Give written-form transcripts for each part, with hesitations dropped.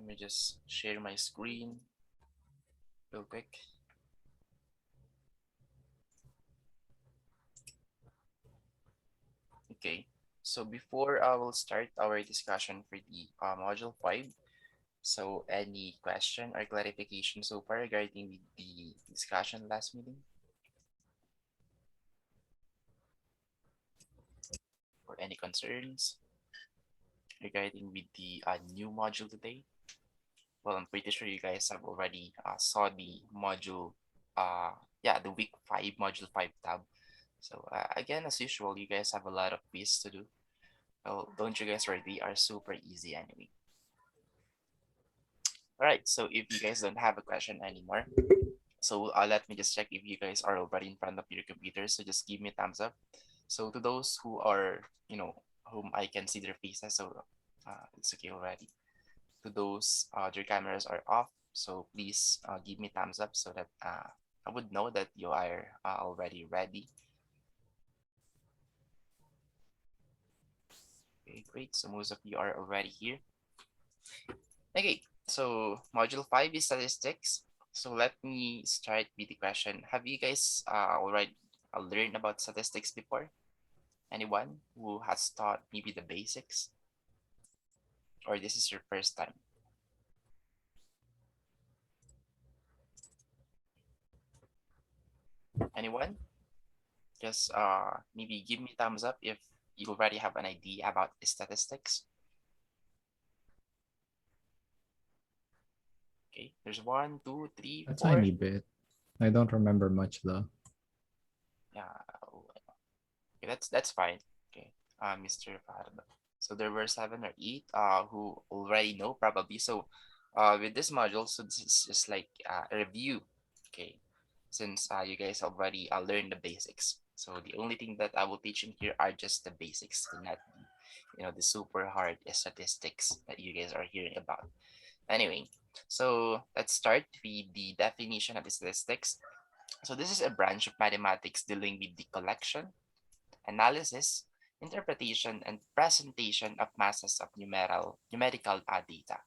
me just share my screen real quick. Okay, so before I will start our discussion for the module 5, so any question or clarification so far regarding the discussion last meeting? Or any concerns regarding with the new module today? Well, I'm pretty sure you guys have already saw the module, the week 5, module 5 tab. So again, as usual, you guys have a lot of quiz to do. Oh, don't you guys worry, they are super easy anyway. All right, so if you guys don't have a question anymore, so let me just check if you guys are already in front of your computer. So just give me a thumbs up. So to those who are, whom I can see their faces, so it's okay already. To those their cameras are off, so please give me thumbs up so that I would know that you are already ready. Okay, great. So most of you are already here. Okay, so module 5 is statistics. So let me start with the question. Have you guys already learned about statistics before? Anyone who has taught maybe the basics? Or this is your first time? Anyone? Just maybe give me thumbs up if you already have an idea about statistics. Okay, there's 1, 2, 3, A 4. tiny bit. I don't remember much though. Yeah, okay, that's fine. Okay, Mr. Fardo. So there were 7 or 8 who already know probably. So with this module, so this is just like a review. Okay, since you guys already learned the basics. So the only thing that I will teach in here are just the basics, not the super hard statistics that you guys are hearing about. Anyway, so let's start with the definition of statistics. So this is a branch of mathematics dealing with the collection, analysis, interpretation, and presentation of masses of numerical data.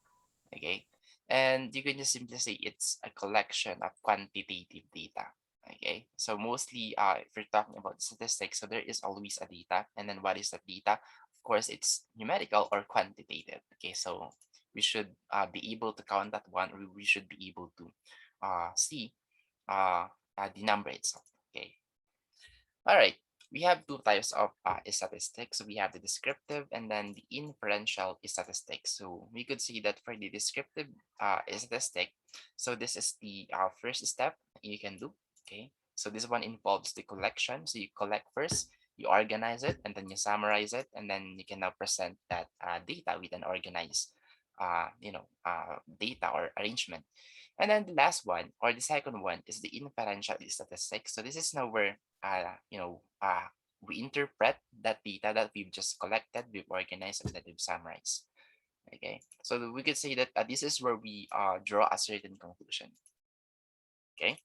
Okay, and you can just simply say it's a collection of quantitative data. Okay, so mostly if you're talking about statistics, so there is always a data, and then what is that data? Of course, it's numerical or quantitative. Okay, so we should be able to count that one, or we should be able to see uh, the number itself. Okay, all right. We have two types of statistics. So we have the descriptive and then the inferential statistics. So we could see that for the descriptive statistic, so this is the first step you can do. Okay. So this one involves the collection. So you collect first, you organize it, and then you summarize it, and then you can now present that data with an organized, data or arrangement. And then the last one or the second one is the inferential statistics. So this is now where we interpret that data that we've just collected, we've organized, and that we've summarized. Okay, so we could say that this is where we draw a certain conclusion. Okay,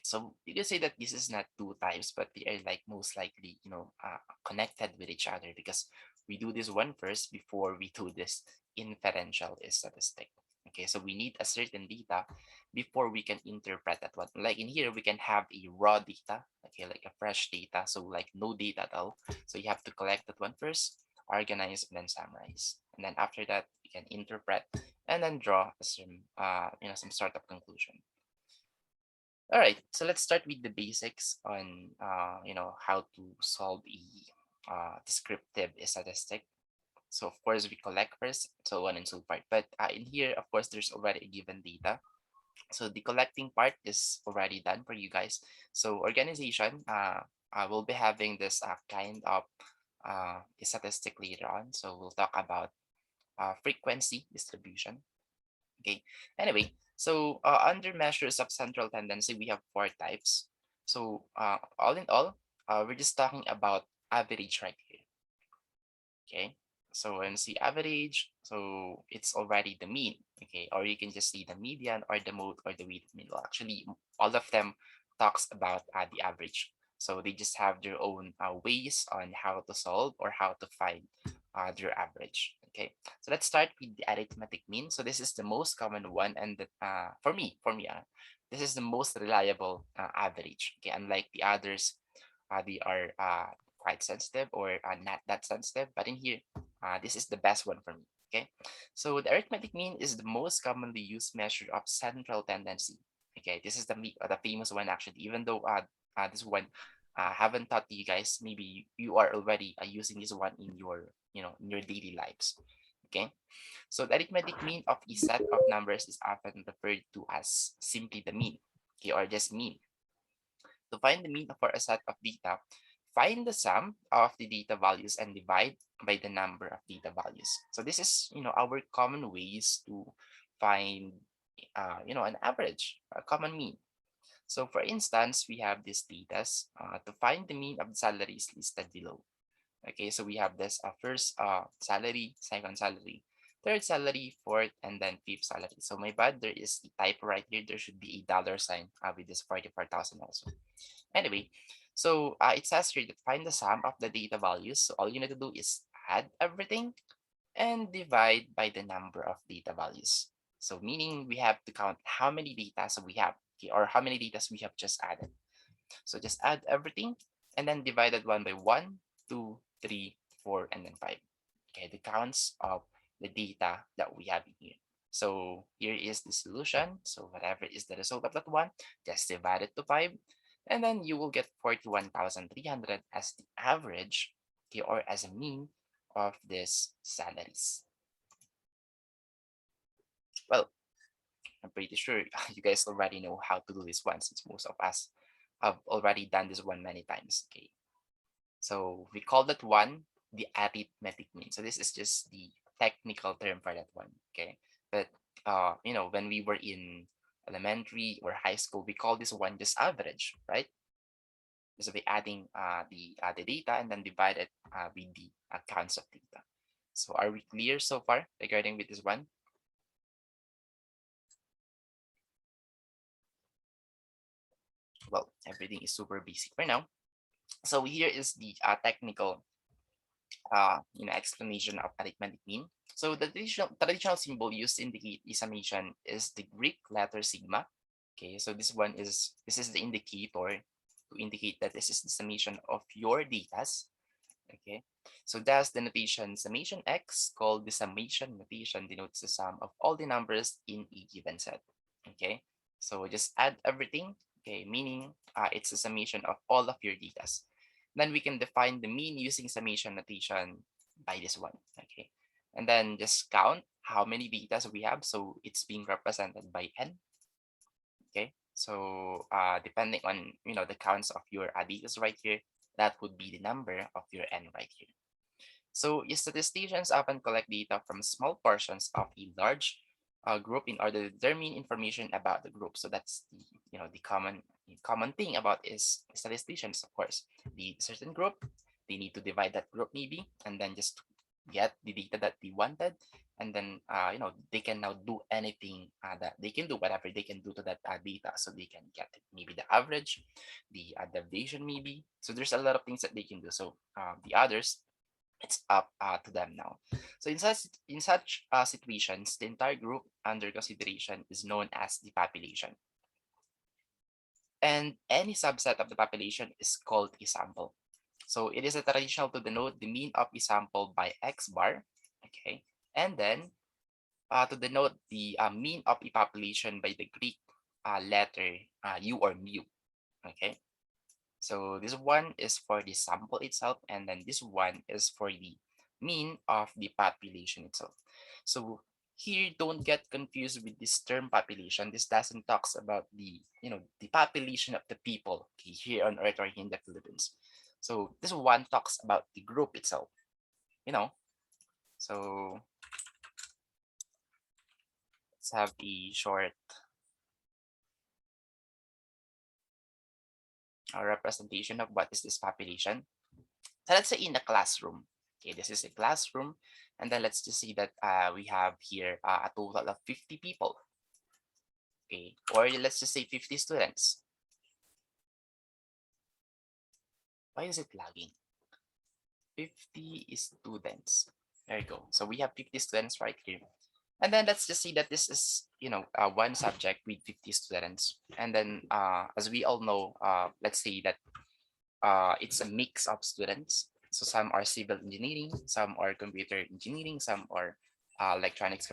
so you can say that this is not two types, but they are like most likely connected with each other because we do this one first before we do this inferential statistic. Okay, so we need a certain data before we can interpret that one. Like in here, we can have a raw data, okay, like a fresh data, so like no data at all. So you have to collect that one first, organize, and then summarize. And then after that, you can interpret and then draw some sort of conclusion. All right, so let's start with the basics on how to solve a descriptive statistic. So of course we collect first, so on and so forth. But in here, of course, there's already a given data. So the collecting part is already done for you guys. So organization, will be having this kind of statistic later on. So we'll talk about frequency distribution. Okay. Anyway, so under measures of central tendency, we have 4 types. So all in all, we're just talking about average right here. Okay. So when see average, so it's already the mean. Okay. Or you can just see the median or the mode or the weighted mean. Well, actually, all of them talks about the average. So they just have their own ways on how to solve or how to find their average. Okay, so let's start with the arithmetic mean. So this is the most common one, and for me, this is the most reliable average. Okay, unlike the others, they are quite sensitive or not that sensitive. But in here, this is the best one for me. Okay, so the arithmetic mean is the most commonly used measure of central tendency. Okay, this is the famous one actually. Even though this one haven't taught you guys, maybe you are already using this one in your in your daily lives. Okay, so the arithmetic mean of a set of numbers is often referred to as simply the mean, okay, or just mean. To find the mean for a set of data, find the sum of the data values and divide by the number of data values. So this is, our common ways to find, an average, a common mean. So for instance, we have these data. To find the mean of the salaries listed below. Okay, so we have this first salary, second salary, third salary, fourth, and then fifth salary. So my bad, there is a typo right here. There should be a dollar sign with this 44,000 also. Anyway, so it says here that find the sum of the data values. So all you need to do is add everything and divide by the number of data values. So meaning we have to count how many data so we have, okay, or how many data we have just added. So just add everything and then divided one by one, two, three, four, and then five. Okay, the counts of the data that we have in here. So here is the solution. So whatever is the result of that one, just divide it to five, and then you will get 41,300 as the average, okay, or as a mean of these salaries. Well, I'm pretty sure you guys already know how to do this one since most of us have already done this one many times. Okay, so we call that one the arithmetic mean. So this is just the technical term for that one. Okay, but when we were in elementary or high school, we call this one just average, right? Just by adding the data and then divide it with the counts of data. So are we clear so far regarding with this one? Well, everything is super basic for now. So here is the technical explanation of arithmetic mean. So the traditional symbol used to indicate the summation is the Greek letter sigma. Okay, so this is the indicator to indicate that this is the summation of your datas. Okay, so thus the notation summation x, called the summation notation, denotes the sum of all the numbers in a given set. Okay, so just add everything. Okay, meaning it's a summation of all of your datas. Then we can define the mean using summation notation by this one. Okay, and then just count how many datas we have. So it's being represented by n. Okay, so depending on the counts of your datas right here, that would be the number of your n right here. So statisticians often collect data from small portions of a large group in order to determine information about the group. So that's the common thing about is statisticians, of course. The certain group, they need to divide that group maybe, and then just get the data that they wanted, and then they can now do anything that they can do, whatever they can do to that data, so they can get it. Maybe the average, the deviation, maybe. So there's a lot of things that they can do. So the others, it's up to them now. So in such situations, the entire group under consideration is known as the population. And any subset of the population is called a sample. So it is a traditional to denote the mean of a sample by x bar. Okay. And then to denote the mean of a population by the Greek letter u or mu. Okay. So this one is for the sample itself, and then this one is for the mean of the population itself. So here, don't get confused with this term population. This doesn't talks about the population of the people, okay, here on Earth or here in the Philippines. So this one talks about the group itself. You know. So let's have a short representation of what is this population. So let's say in a classroom. Okay, this is a classroom. And then let's just see that we have here a total of 50 people. Okay, or let's just say 50 students. Why is it lagging? 50 students. There you go. So we have 50 students right here. And then let's just say that this is, one subject with 50 students. And then, as we all know, let's say that it's a mix of students. So some are civil engineering, some are computer engineering, some are electronics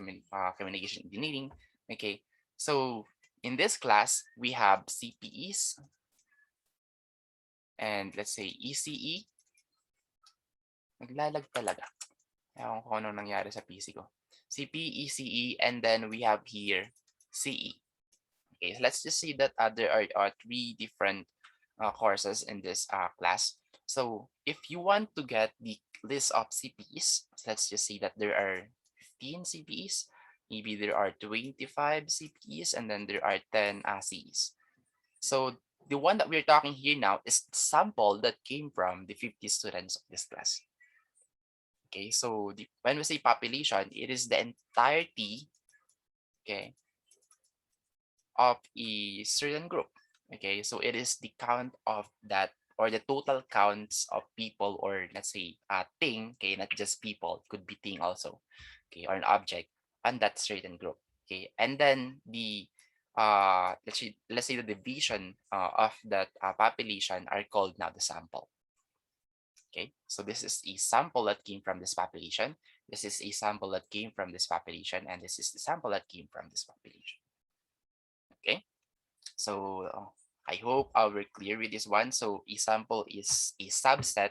communication engineering. Okay, so in this class, we have CPEs and let's say ECE. Naglalag talaga. Ewan ko ano nangyari sa PC ko. CPE, ECE, and then we have here CE. Okay, so let's just see that there are three different courses in this class. So if you want to get the list of CPEs, so let's just say that there are 15 CPEs, maybe there are 25 CPEs, and then there are 10 CEs. So the one that we're talking here now is the sample that came from the 50 students of this class. Okay, so when we say population, it is the entirety, okay, of a certain group. Okay, so it is the count of that or the total counts of people, or let's say a thing, okay, not just people, could be thing also, okay, or an object on that certain group. Okay, and then the let's say the division of that population are called now the sample. Okay, so this is a sample that came from this population. This is a sample that came from this population, and this is the sample that came from this population. Okay, so I hope we're clear with this one. So a sample is a subset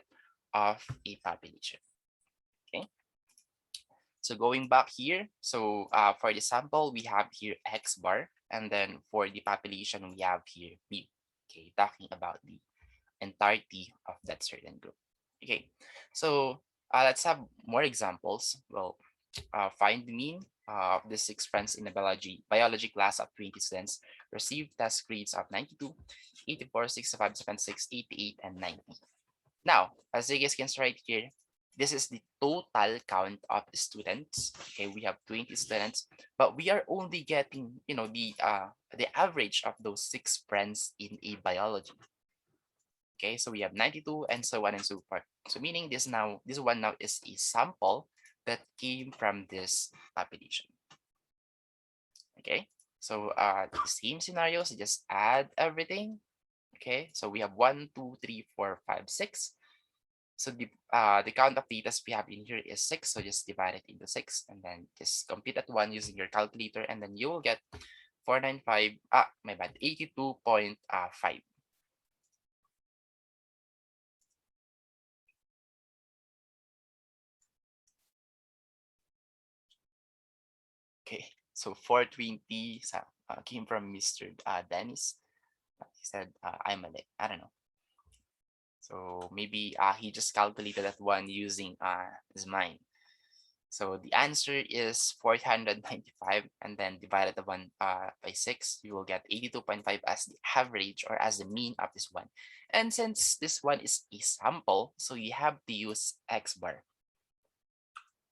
of a population. Okay, so going back here, so for the sample, we have here X bar, and then for the population, we have here mu. Okay, talking about the entirety of that certain group. Okay, so let's have more examples. Well, find the mean of the 6 friends in the biology class of 20 students received test grades of 92, 84, 65, 76, 88, and 90. Now, as you guys can see right here, this is the total count of students. Okay, we have 20 students, but we are only getting, the average of those 6 friends in a biology. Okay, so we have 92 and so on and so forth. So meaning this one now is a sample that came from this population. Okay, so the same scenarios, just add everything. Okay, so we have 1, 2, 3, 4, 5, 6. So the count of data we have in here is 6. So just divide it into 6 and then just compute that one using your calculator, and then you will get 495. My bad, 82.5. Okay, so 420 came from Mr. Dennis. He said, I'm a late. I don't know. So maybe he just calculated that one using his mind. So the answer is 495, and then divided the one by 6, you will get 82.5 as the average or as the mean of this one. And since this one is a sample, so you have to use X bar.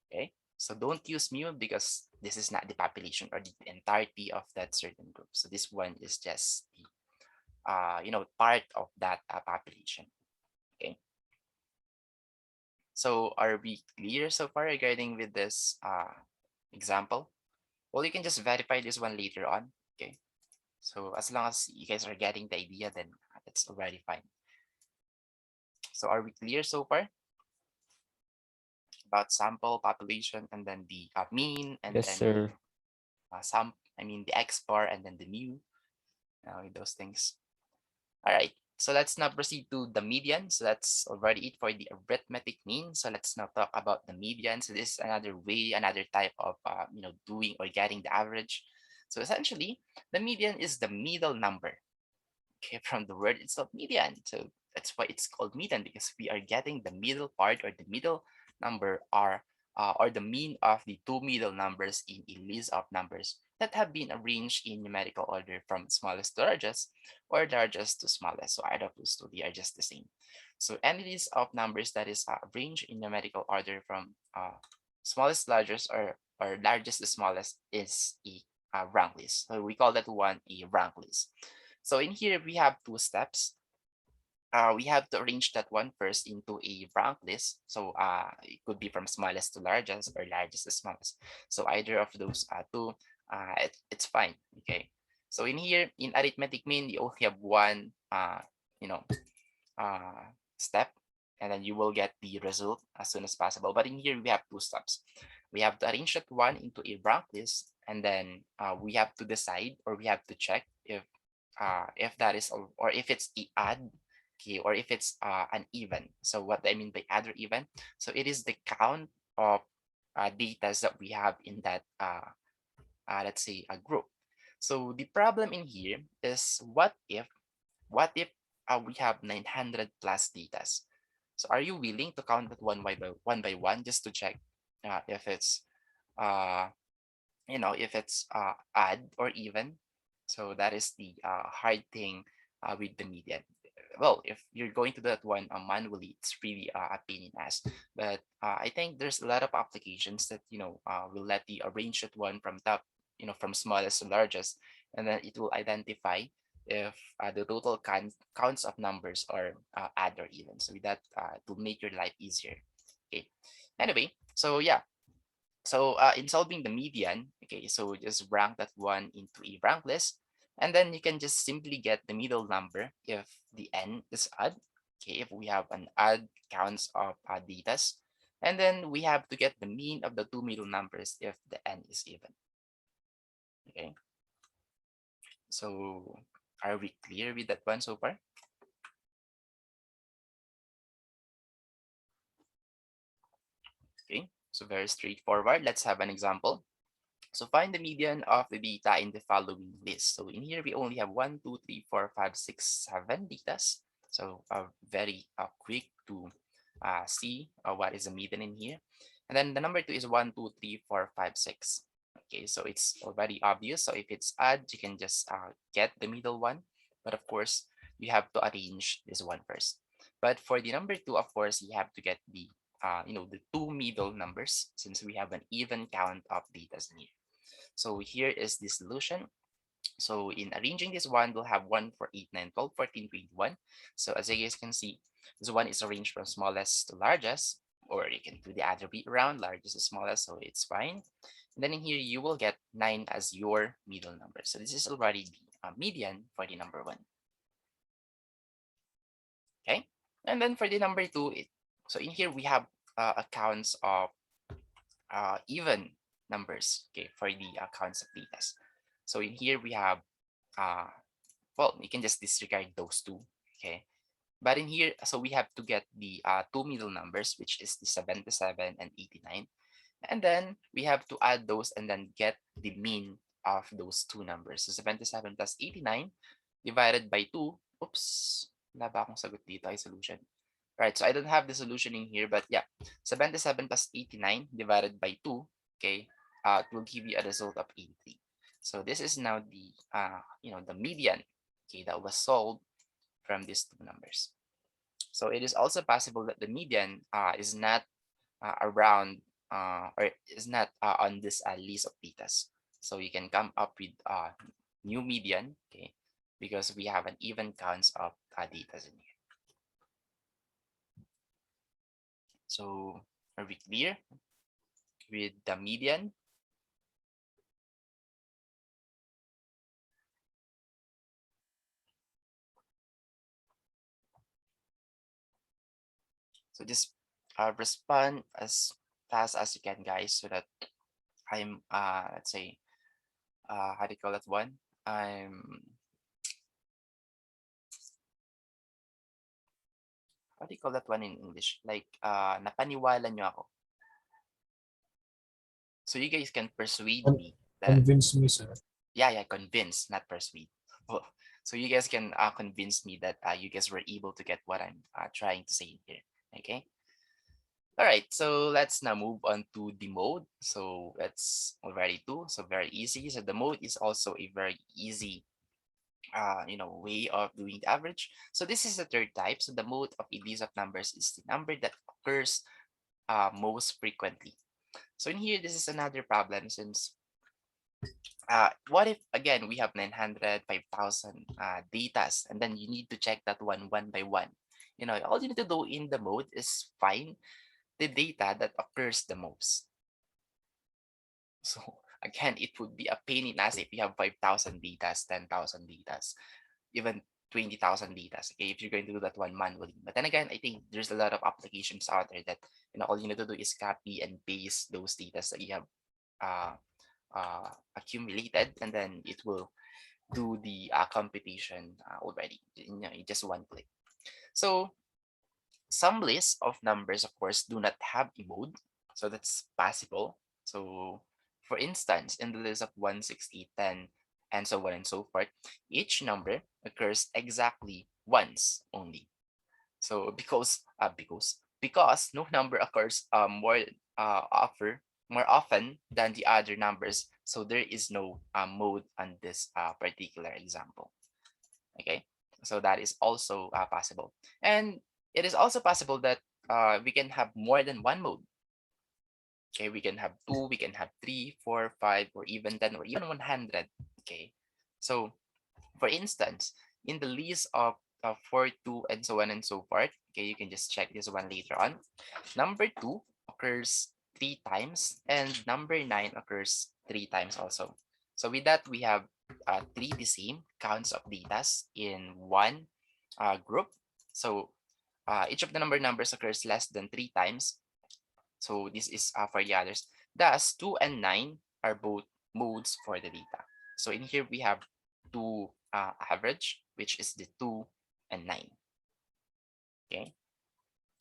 Okay, so don't use mu because this is not the population or the entirety of that certain group. So this one is just the part of that population. Okay, so are we clear so far regarding with this example? Well, you can just verify this one later on. Okay, so as long as you guys are getting the idea, then it's already fine. So are we clear so far about sample, population, and then the mean, and Yes, then the sir. the X bar, and then the mu, those things. All right, so let's now proceed to the median. So that's already it for the arithmetic mean. So let's now talk about the median. So this is another way, another type of doing or getting the average. So essentially, the median is the middle number. Okay, from the word itself, median. So that's why it's called median, because we are getting the middle part or the middle number or the mean of the two middle numbers in a list of numbers that have been arranged in numerical order from smallest to largest or largest to smallest. So either of those two, they are just the same. So any list of numbers that is arranged in numerical order from smallest to largest or largest to smallest is a rank list. So we call that one a rank list. So in here, we have two steps. we have to arrange that one first into a rank list. So it could be from smallest to largest or largest to smallest. So either of those two, it's fine. Okay. So in here, in arithmetic mean, you only have one, you know, step, and then you will get the result as soon as possible. But in here, we have two steps. We have to arrange that one into a rank list, and then we have to decide, or we have to check if that is, or if it's a odd, okay, or if it's an even. So what I mean by odd or even, so it is the count of data that we have in that let's say a group. So the problem in here is, what if we have 900 plus datas? So are you willing to count it one by one just to check if it's uh, if it's odd or even? So that is the hard thing with the median. Well, if you're going to do that one manually, it's really a pain in ass. But I think there's a lot of applications that will let you arrange that one from top, from smallest to largest, and then it will identify if the total counts of numbers are odd or even. So with that, it will make your life easier. Okay. Anyway, so yeah, so in solving the median, okay, so just rank that one into a rank list, and then you can just simply get the middle number if the n is odd. Okay, if we have an odd counts of datas, and then we have to get the mean of the two middle numbers if the n is even. Okay, so are we clear with that one so far? Okay, so very straightforward. Let's have an example. So find the median of the data in the following list. So in here, we only have 1, 2, 3, 4, 5, 6, 7 datas. So very quick to see what is the median in here. And then the number two is 1, 2, 3, 4, 5, 6. Okay, so it's already obvious. So if it's odd, you can just get the middle one. But of course, you have to arrange this one first. But for the number two, of course, you have to get the two middle numbers, since we have an even count of datas in here. So here is the solution. So in arranging this one, we'll have 1 for 8, 9, 12, 14, 21. So as you guys can see, this one is arranged from smallest to largest, or you can do the other way around, largest to smallest, so it's fine. And then in here, you will get 9 as your middle number. So this is already the median for the number one. Okay. And then for the number two, so in here, we have accounts of even numbers, okay, for the counts of datas. So in here we have, uh, well, you can just disregard those two, okay. But in here, so we have to get the two middle numbers, which is the 77 and 89. And then we have to add those and then get the mean of those two numbers. So 77 plus 89 divided by 2. Oops, wala ba akong sagot dito ay solution? Right, so I don't have the solution in here, but yeah, 77 plus 89 divided by 2, okay, it will give you a result of 83. So this is now the median, okay, that was solved from these two numbers. So it is also possible that the median is not around or is not on this list of datas. So you can come up with new median, okay, because we have an even counts of datas in here. So are we clear with the median? So just respond as fast as you can, guys, so that I'm let's say how do you call that one? I'm How do you call that one in English? Like napaniwala nyo ako. So you guys can persuade me that, Convince me, sir. yeah, convince, not persuade. Oh, so you guys can convince me that you guys were able to get what I'm trying to say here. Okay. All right. So let's now move on to the mode. So that's already two. So very easy. So the mode is also a very easy way of doing the average. So this is the third type. So the mode of a list of numbers is the number that occurs most frequently. So in here, this is another problem, since What if again we have 900, 5,000 datas, and then you need to check that one by one? All you need to do in the mode is find the data that occurs the most. So again, it would be a pain in ass if you have 5,000 datas, 10,000 datas, even 20,000 datas. Okay, if you're going to do that one manually. But then again, I think there's a lot of applications out there that all you need to do is copy and paste those datas that you have uh, accumulated, and then it will do the computation already in just one click. So some lists of numbers, of course, do not have a mode, so that's possible. So for instance, in the list of 1, 6, 8, 10, and so on and so forth, each number occurs exactly once only. So because no number occurs more often than the other numbers, so there is no mode on this particular example. Okay, so that is also possible, and it is also possible that we can have more than one mode. Okay, we can have two, we can have three, four, five, or even 10, or even 100. Okay, so for instance, in the list of 4, 2, and so on and so forth, okay, you can just check this one later on. Number 2 occurs 3 times, and number 9 occurs 3 times also. So with that, we have 3 the same counts of datas in one group. So each of the numbers occurs less than 3 times. So this is for the others. Thus, 2 and 9 are both modes for the data. So in here, we have 2 average, which is the 2 and 9. Okay.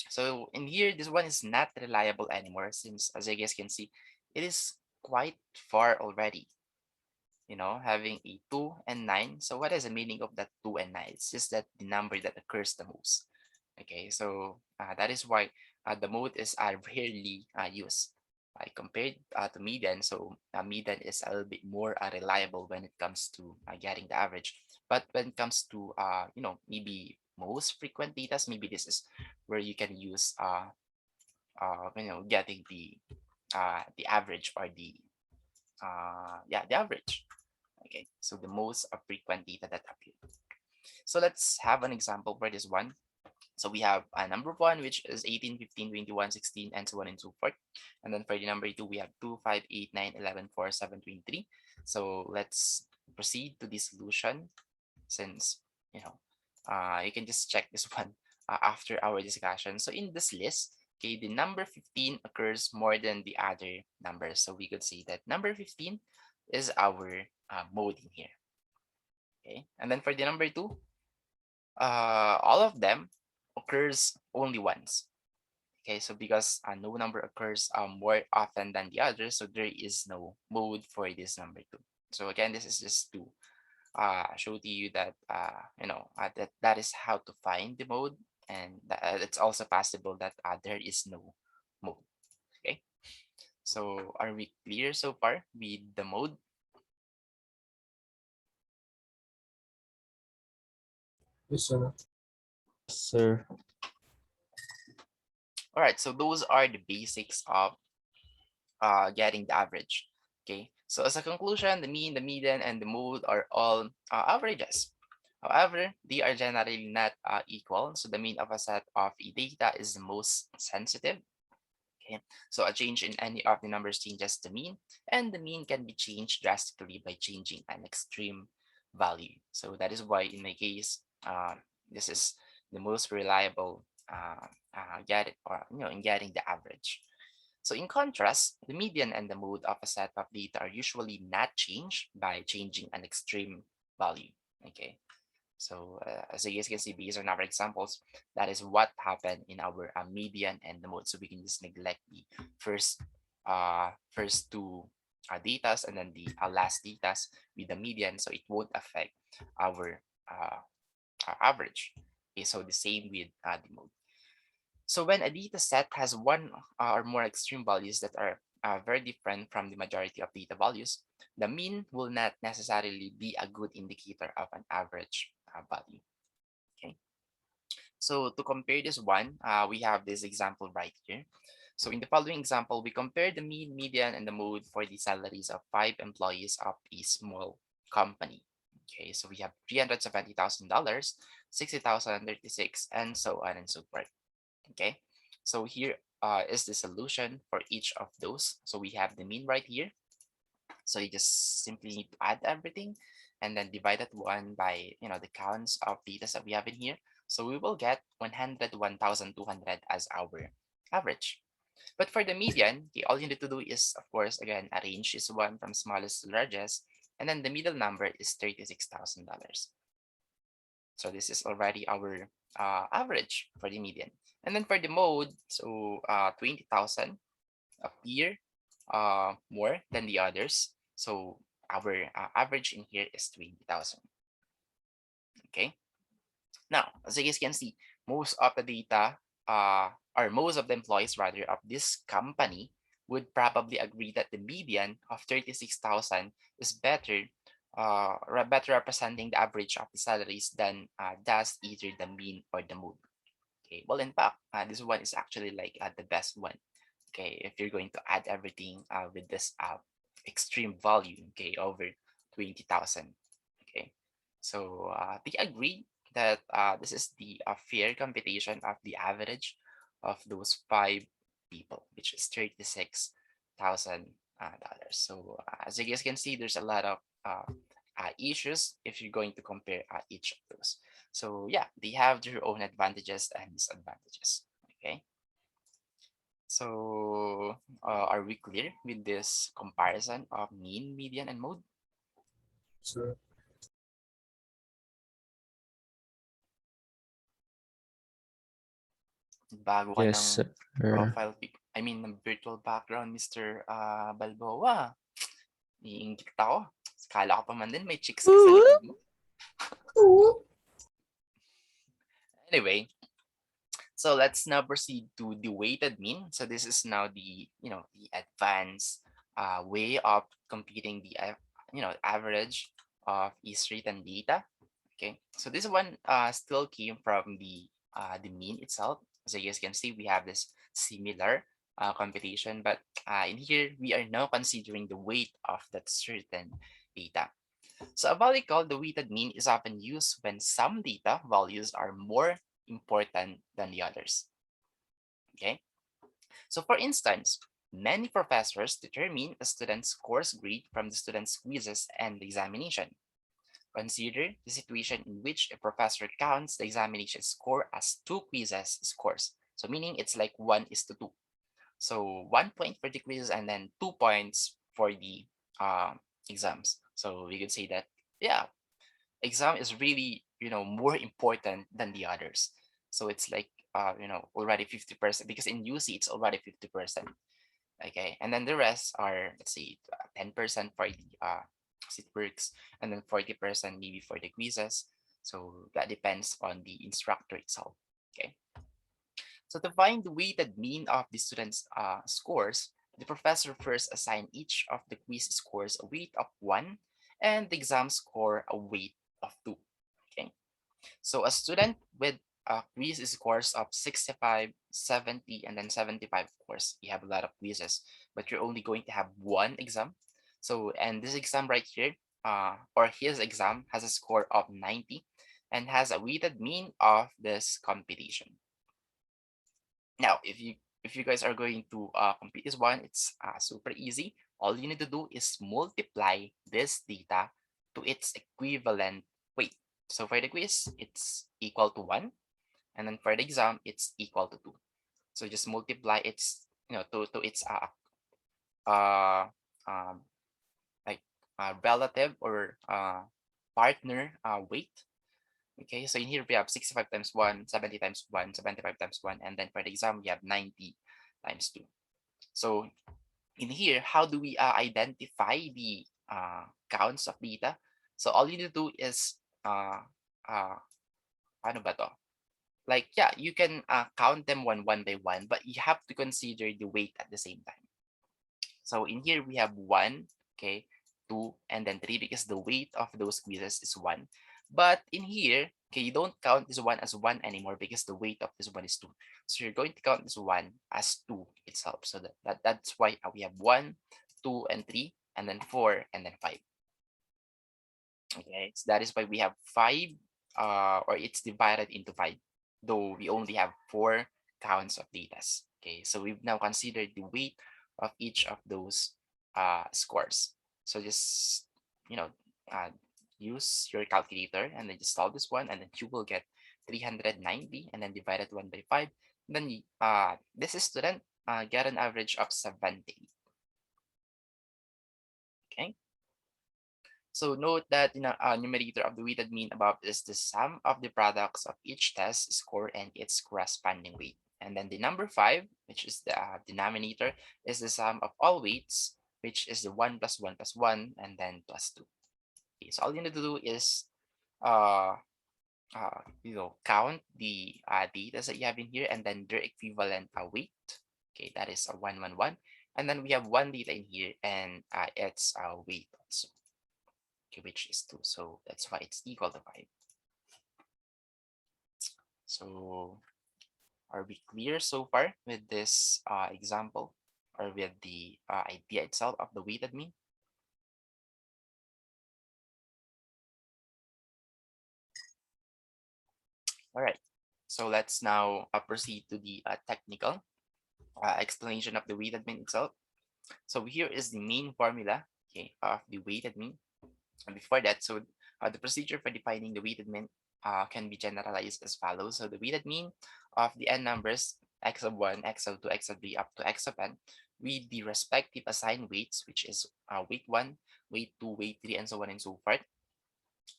So in here, this one is not reliable anymore, since as you guys can see, it is quite far already. Having a 2 and 9. So what is the meaning of that 2 and 9? It's just that the number that occurs the most. Okay, so that is why the mode is rarely used. Compared to median, so median is a little bit more reliable when it comes to getting the average. But when it comes to maybe most frequent data, maybe this is where you can use getting the average, or the average. Okay, so the most frequent data that appear. So let's have an example for this one. So we have a number 1, which is 18, 15, 21, 16, and so on and so forth. And then for the number 2, we have 2, 5, 8, 9, 11, 4, 7, 23. So let's proceed to the solution, since, you can just check this one after our discussion. So in this list, okay, the number 15 occurs more than the other numbers. So we could say that number 15 is our mode in here. Okay, and then for the number 2, all of them occurs only once. Okay, so because no number occurs more often than the other, so there is no mode for this number 2. So again, this is just to show to you that that is how to find the mode, and it's also possible that there is no mode. Okay, so are we clear so far with the mode? Yes, sir. Sir. All right, so those are the basics of getting the average. Okay, so as a conclusion, the mean, the median, and the mode are all averages. However, they are generally not equal. So the mean of a set of data is the most sensitive. Okay, so a change in any of the numbers changes the mean, and the mean can be changed drastically by changing an extreme value. So that is why in my case, this is the most reliable get it, or in getting the average. So in contrast, the median and the mode of a set of data are usually not changed by changing an extreme value. Okay, so as you guys can see, based on our examples, that is what happened in our median and the mode. So we can just neglect the first two datas, and then the last datas with the median, so it won't affect our average. Okay, so the same with the mode. So when a data set has one or more extreme values that are very different from the majority of data values, the mean will not necessarily be a good indicator of an average value. Okay. So to compare this one, we have this example right here. So in the following example, we compare the mean, median, and the mode for the salaries of 5 employees of a small company. Okay, so we have $370,000, 60,000, 36, and so on and so forth. Okay, so here is the solution for each of those. So we have the mean right here. So you just simply need to add everything and then divide that one by the counts of data that we have in here. So we will get 101,200 as our average. But for the median, okay, all you need to do is, of course, again, arrange this one from smallest to largest, and then the middle number is $36,000. So this is already our average for the median. And then for the mode, so 20,000 appear more than the others. So our average in here is 20,000. Okay. Now, as you guys can see, most of the data, or most of the employees rather of this company would probably agree that the median of 36,000 is better, better representing the average of the salaries than does either the mean or the mode. Okay, well, in fact, this one is actually like the best one. Okay, if you're going to add everything with this extreme value, okay, over 20,000. Okay, so they agree that this is the fair computation of the average of those 5 people, which is $36,000. So as you guys can see, there's a lot of issues if you're going to compare each of those. So yeah, they have their own advantages and disadvantages. Okay. So are we clear with this comparison of mean, median, and mode? Sir. Bago ka Yes, ng sir. profile pic, I mean, ng virtual background, Mr. Balboa. Iingit ako. Kala ko pa man din may chicks ka sa likod mo. Anyway, so let's now proceed to the weighted mean. So this is now the the advanced way of computing the average of each written data. Okay, so this one still came from the mean itself. As you guys can see, we have this similar computation, but in here we are now considering the weight of that certain data. So a value called the weighted mean is often used when some data values are more important than the others. Okay, so for instance, many professors determine a student's course grade from the student's quizzes and the examination. Consider the situation in which a professor counts the examination score as 2 quizzes scores. So meaning it's like 1:2. So 1 point for the quizzes and then 2 points for the uh, exams. So we could say that, yeah, exam is really, more important than the others. So it's like, already 50% because in UC it's already 50%. Okay, and then the rest are, let's say, 10% for the sit works, and then 40% maybe for the quizzes. So that depends on the instructor itself. Okay, so to find the weighted mean of the students' scores, the professor first assign each of the quiz scores a weight of 1 and the exam score a weight of 2. Okay, so a student with quiz scores of 65, 70, and then 75, of course, you have a lot of quizzes, but you're only going to have one exam. So, and this exam right here, or his exam has a score of 90 and has a weighted mean of this competition. Now, if you guys are going to complete this one, it's super easy. All you need to do is multiply this data to its equivalent weight. So for the quiz, it's equal to 1. And then for the exam, it's equal to 2. So just multiply its, to its uh, um, like relative or partner weight. Okay, so in here we have 65 times 1, 70 times 1, 75 times 1, and then for the exam we have 90 times 2. So in here, how do we identify the counts of data? So all you need to do is ano ba to? Like, yeah, you can count them one by one, but you have to consider the weight at the same time. So in here we have 1, okay, 2, and then 3 because the weight of those quizzes is 1. But in here, Okay, you don't count this one as 1 anymore because the weight of this one is 2. So you're going to count this one as 2 itself. So that's why we have 1, 2, and 3, and then 4, and then 5. Okay, so that is why we have 5, or it's divided into 5, though we only have 4 counts of datas. Okay, so we've now considered the weight of each of those scores. So just, you know, uh, use your calculator and then just solve this one, and then you will get 390, and then divide it 1 by 5. And then this student get an average of 70. Okay. So note that the numerator of the weighted mean above is the sum of the products of each test score and its corresponding weight. And then the number 5, which is the denominator, is the sum of all weights, which is the 1 plus 1 plus 1, and then plus 2. Okay, so all you need to do is uh, count the data that you have in here and then their equivalent weight. Okay, that is a 1, 1, 1. And then we have one data in here, and its weight also. Okay, which is 2. So that's why it's equal to 5. So are we clear so far with this example, or with the idea itself of the weighted mean? All right. So let's now proceed to the technical explanation of the weighted mean itself. So here is the main formula, okay, of the weighted mean. And before that, so the procedure for defining the weighted mean can be generalized as follows. So the weighted mean of the n numbers, x of 1, x of 2, x of 3, up to x of n, with the respective assigned weights, which is weight 1, weight 2, weight 3, and so on and so forth.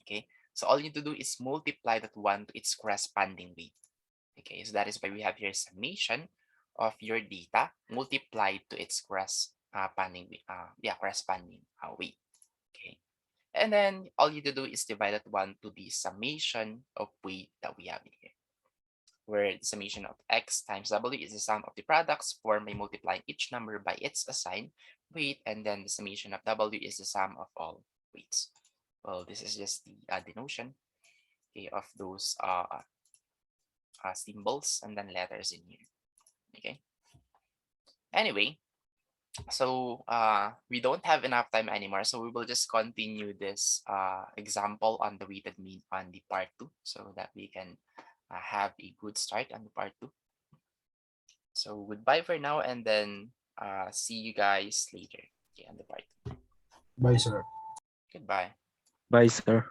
Okay, so all you need to do is multiply that one to its corresponding weight. Okay, so that is why we have here summation of your data multiplied to its corresponding weight. Okay, and then all you need to do is divide that one to the summation of weight that we have in here, where the summation of x times w is the sum of the products formed by multiplying each number by its assigned weight, and then the summation of w is the sum of all weights. Well, this is just the denotation, okay, of those symbols and then letters in here. Okay. Anyway, so we don't have enough time anymore, so we will just continue this example on the weighted mean on the part 2, so that we can have a good start on the part 2. So goodbye for now, and then see you guys later, okay, on the part 2. Bye, sir. Goodbye. Bye, sir.